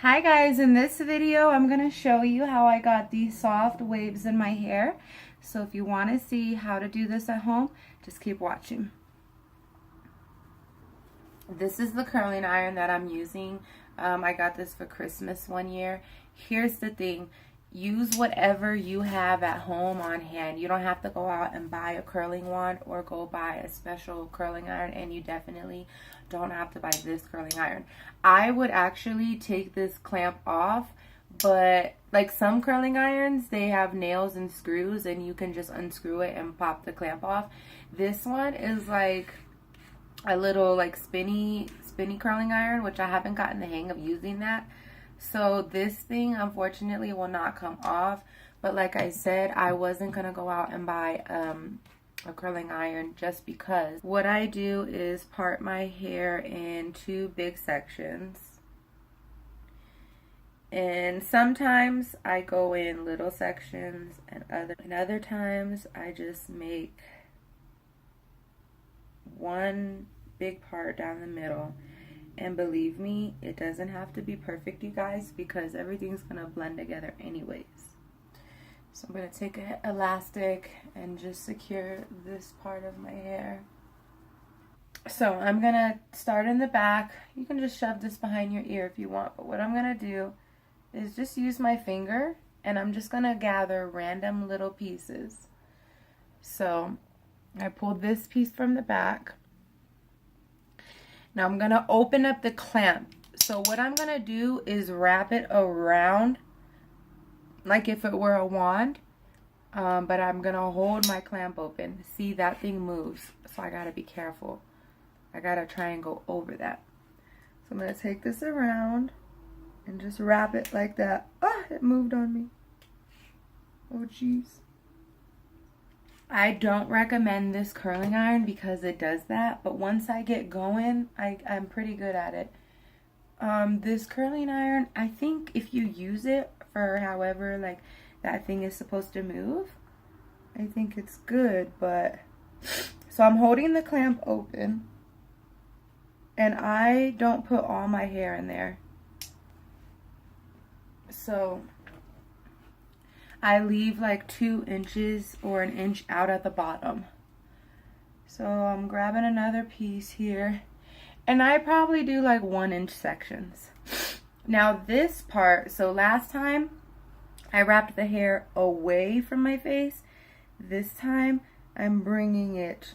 Hi guys, in this video I'm going to show you how I got these soft waves in my hair. So if you want to see how to do this at home, just keep watching. This is the curling iron that I'm using. I got this for Christmas one year. Here's the thing. Use whatever you have at home on hand. You don't have to go out and buy a curling wand or go buy a special curling iron, and you definitely don't have to buy this curling iron. I would actually take this clamp off, but like some curling irons, they have nails and screws and you can just unscrew it and pop the clamp off. This one is like a little like spinny curling iron, which I haven't gotten the hang of using that. So this thing unfortunately will not come off, but like I said, I wasn't gonna go out and buy a curling iron just because. What I do is part my hair in two big sections, and sometimes I go in little sections, and other times I just make one big part down the middle. And believe me, it doesn't have to be perfect, you guys, because everything's gonna blend together anyways. So I'm gonna take an elastic and just secure this part of my hair. So I'm gonna start in the back. You can just shove this behind your ear if you want, but what I'm gonna do is just use my finger and I'm just gonna gather random little pieces. So I pulled this piece from the back. Now I'm going to open up the clamp. So what I'm going to do is wrap it around like if it were a wand. But I'm going to hold my clamp open. See, that thing moves. So I got to be careful. I got to try and go over that. So I'm going to take this around and just wrap it like that. Ah, it moved on me. Oh, jeez. I don't recommend this curling iron because it does that, but once I get going, I'm pretty good at it. This curling iron, I think if you use it for however like that thing is supposed to move, I think it's good, but so I'm holding the clamp open and I don't put all my hair in there. So I leave like 2 inches or an inch out at the bottom. So I'm grabbing another piece here. And I probably do like 1-inch sections. Now this part, so last time I wrapped the hair away from my face. This time I'm bringing it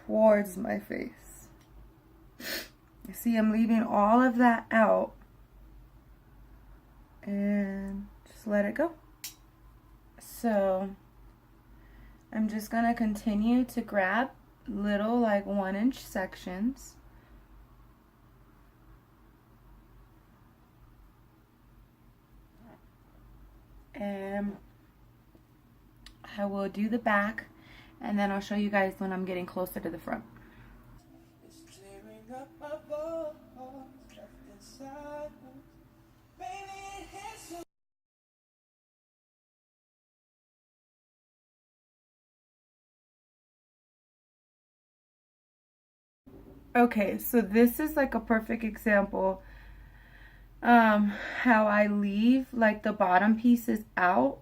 towards my face. You see, I'm leaving all of that out. And just let it go. So I'm just going to continue to grab little like 1-inch sections. And I will do the back and then I'll show you guys when I'm getting closer to the front. It's clearing up my voice, left inside. Okay, so this is like a perfect example how I leave like the bottom pieces out.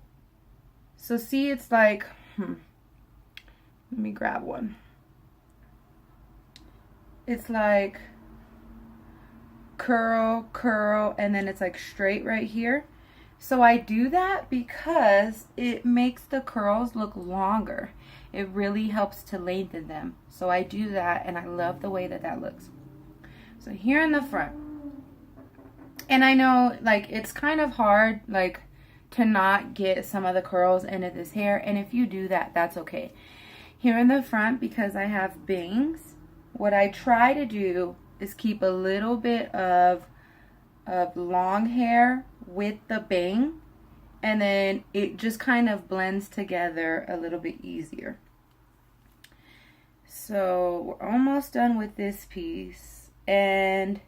So see, it's like let me grab one. It's like curl, curl, and then it's like straight right here. So I do that because it makes the curls look longer. It really helps to lengthen them. So I do that and I love the way that that looks. So here in the front. And I know like it's kind of hard like to not get some of the curls into this hair. And if you do that, that's okay. Here in the front, because I have bangs, what I try to do is keep a little bit of long hair with the bang, and then it just kind of blends together a little bit easier. So we're almost done with this piece, and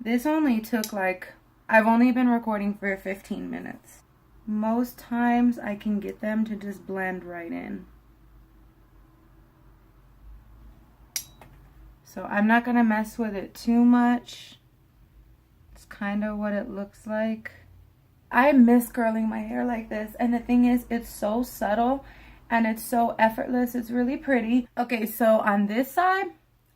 this only took like, I've only been recording for 15 minutes. Most times I can get them to just blend right in. So I'm not gonna mess with it too much. kind of what it looks like. I miss curling my hair like this, and the thing is, it's so subtle and it's so effortless. It's really pretty. Okay, so on this side,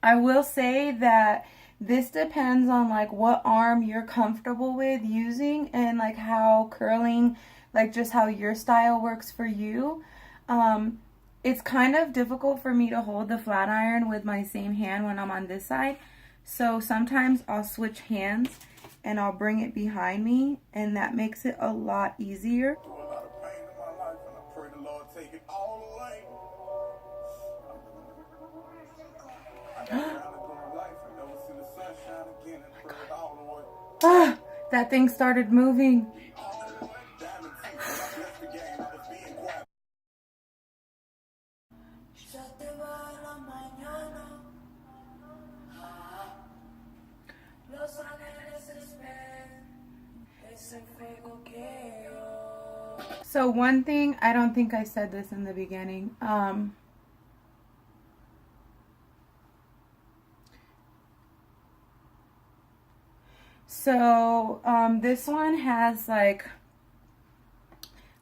I will say that this depends on like what arm you're comfortable with using and like how curling, like just how your style works for you. It's kind of difficult for me to hold the flat iron with my same hand when I'm on this side. So sometimes I'll switch hands and I'll bring it behind me, and that makes it a lot easier. Ah, that thing started moving. So one thing, I don't think I said this in the beginning. This one has like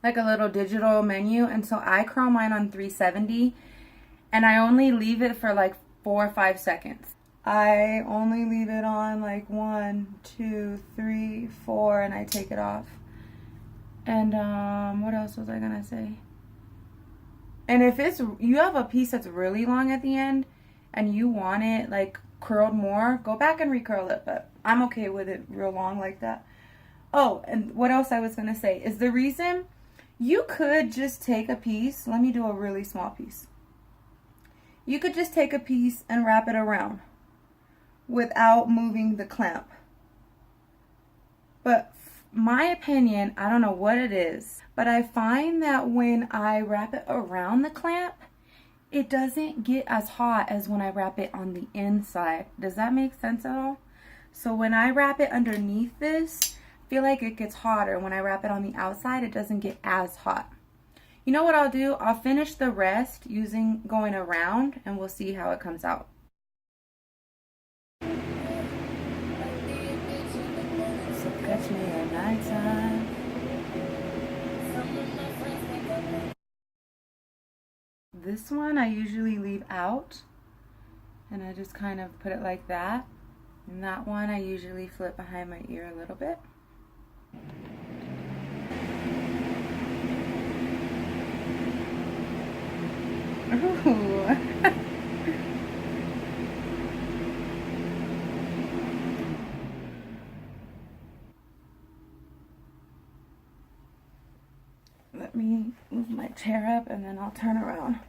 a little digital menu, and so I curl mine on 370, and I only leave it for like 4 or 5 seconds. I only leave it on like 1, 2, 3, 4, and I take it off. And what else was I gonna say? And if you have a piece that's really long at the end and you want it like curled more, go back and recurl it, but I'm okay with it real long like that. Oh, and what else I was gonna say is the reason you could just take a piece. Let me do a really small piece. You could just take a piece and wrap it around without moving the clamp. But my opinion, I don't know what it is, but I find that when I wrap it around the clamp, it doesn't get as hot as when I wrap it on the inside. Does that make sense at all? So when I wrap it underneath this, I feel like it gets hotter. When I wrap it on the outside, it doesn't get as hot. You know what I'll do? I'll finish the rest going around, and we'll see how it comes out. So catch me at nighttime. This one I usually leave out, and I just kind of put it like that. And that one I usually flip behind my ear a little bit. Ooh. Let me move my chair up and then I'll turn around.